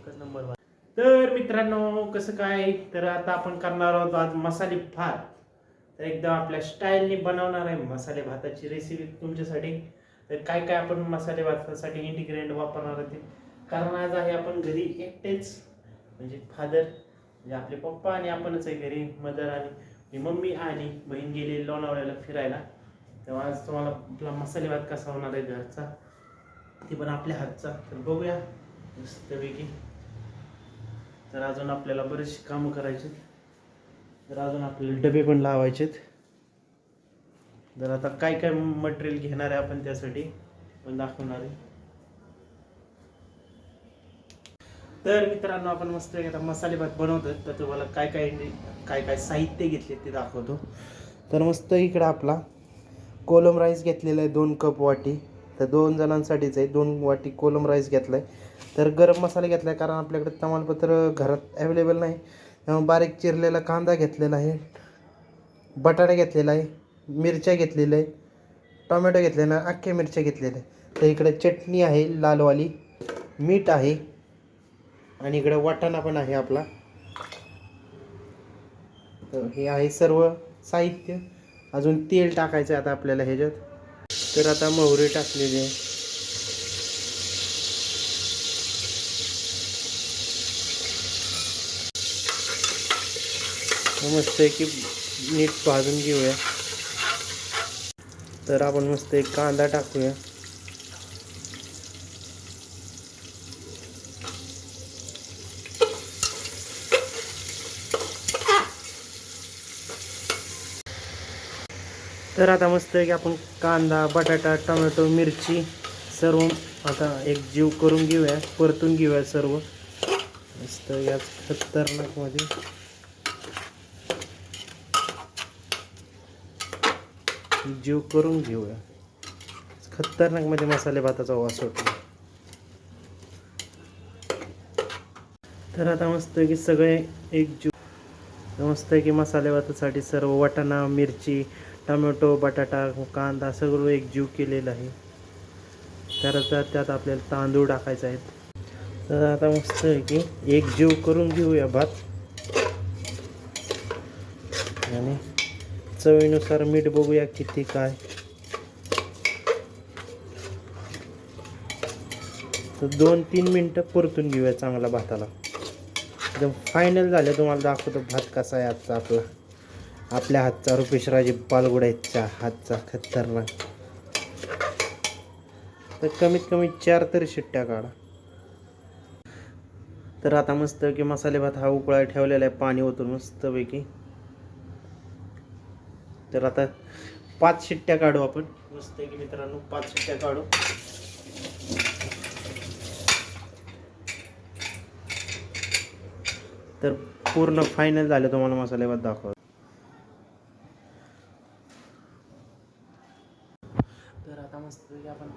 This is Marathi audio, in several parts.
एकच नंबर भात. तर मित्रांनो कसं काय, तर आता आपण करणार आहोत आज मसाले भात. तर एकदम आपल्या स्टाईलने बनवणार आहे मसाले भाताची रेसिपी तुमच्यासाठी. तर काय काय आपण मसाले भातासाठी इंटिग्रेंट वापरणार आहे ते, कारण आज आहे आपण घरी एकटेच, म्हणजे फादर म्हणजे आपले पप्पा आणि आपणच आहे घरी, मदर आणि मम्मी आणि बहीण गेली लोणावळ्याला फिरायला. तेव्हा आज तुम्हाला आपला मसाले भात कसा होणार आहे घरचा, ते पण आपल्या हातचा, तर बघूया मस्तपैकी. तर अजून आपल्याला बरेचशी कामं करायची, तर अजून आपल्याला डबे पण लावायचेत. तर आता काय काय मटेरियल घेणार आहे आपण त्यासाठी पण दाखवणार आहे. तर मित्रांनो आपण मस्त आता मसाले भात बनवतो, तर तुम्हाला काय काय काय काय साहित्य घेतले ते दाखवतो. तर मस्त इकडं आपला कोलम राईस घेतलेला आहे 2 कप वाटी. तर 2 जणांसाठीच आहे, 2 वाटी कोलम राईस घेतला आहे. तर गरम मसाला घेतला आहे कारण आपल्याकडे तमालपत्र घरात अवेलेबल नाही, त्यामुळे बारीक चिरलेला कांदा घेतलेला आहे, बटाटा घेतलेला आहे, मिरच्या घेतलेल्या आहे, टोमॅटो घेतलेला आहे, अख्ख्या मिरच्या घेतलेल्या आहे. तर इकडे चटणी आहे लालवाली, मीठ आहे आणि इकडे वाटाणा पण आहे आपला. तर हे आहे सर्व साहित्य. अजून तेल टाकायचं आहे आता आपल्याला ह्याच्यात. तर आता मोहरी टाकलेली आहे. मस्त आहे की नीट भाजून घेऊया. तर आपण मस्त एक कांदा टाकूया. तर आता मस्त आहे की आपण कांदा, बटाटा, टोमॅटो, मिरची सर्व आता एक जीव करून घेऊया, परतून घेऊया सर्व मस्त याच खतरनाकमध्ये. जीव करून घेऊया, खतरनाकमध्ये मसाले भाताचा वास होतो. तर आता मस्त आहे की सगळे एक जीव, मस्त आहे की मसाले भातासाठी सर्व वाटाणा, मिरची, टोमॅटो, बटाटा, कांदा सगळं एक जीव केलेलं आहे. तर त्यात आपल्याला तांदूळ टाकायचे आहेत. तर आता मस्त आहे की एक जीव करून घेऊया भात आणि चवीनुसार मीठ बघूया किती काय. तर 2-3 मिनटं परतून घेऊया चांगला भाताला. एकदम फायनल झालं तुम्हाला दाखवतो भात कसा आहे आजचा आपला, आपल्या हातचा, रुपेशराजे पालगुड्याच्या हातचा खतरनाक. तर कमीत कमी 4 तरी शिट्ट्या काढा. तर आता मस्त की मसाले भात हा उकळायला ठेवलेला आहे पाणी ओतून मस्तपैकी. तर आता 5 शिट्ट्या काढू आपण मस्त की मित्रांनो, 5 शिट्ट्या काढू. तर पूर्ण फायनल झालं तुम्हाला मसाले भात दाखव. तर आता मस्त आपण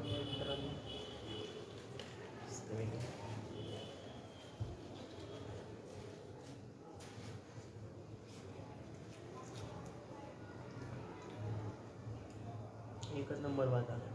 मित्रांनो एकच नंबर भात आला.